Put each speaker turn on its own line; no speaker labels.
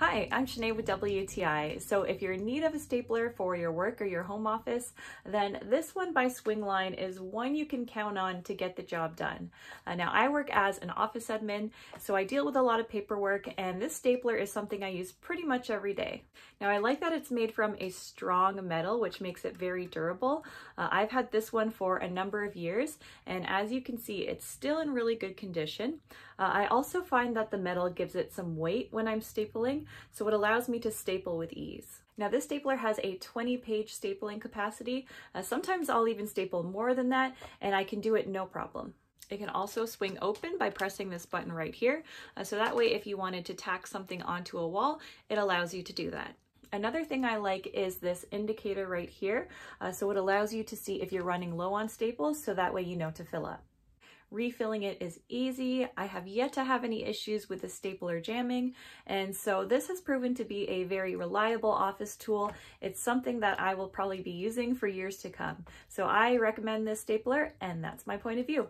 Hi, I'm Shanae with WTI. So if you're in need of a stapler for your work or your home office, then this one by Swingline is one you can count on to get the job done. Now I work as an office admin, so I deal with a lot of paperwork, and this stapler is something I use pretty much every day. Now I like that it's made from a strong metal, which makes it very durable. I've had this one for a number of years, and as you can see, it's still in really good condition. I also find that the metal gives it some weight when I'm stapling, so it allows me to staple with ease. Now this stapler has a 20-page stapling capacity. Sometimes I'll even staple more than that, and I can do it no problem. It can also swing open by pressing this button right here, so that way if you wanted to tack something onto a wall, it allows you to do that. Another thing I like is this indicator right here, so it allows you to see if you're running low on staples, so that way you know to fill up. Refilling it is easy. I have yet to have any issues with the stapler jamming, and so this has proven to be a very reliable office tool. It's something that I will probably be using for years to come. So I recommend this stapler, and that's my point of view.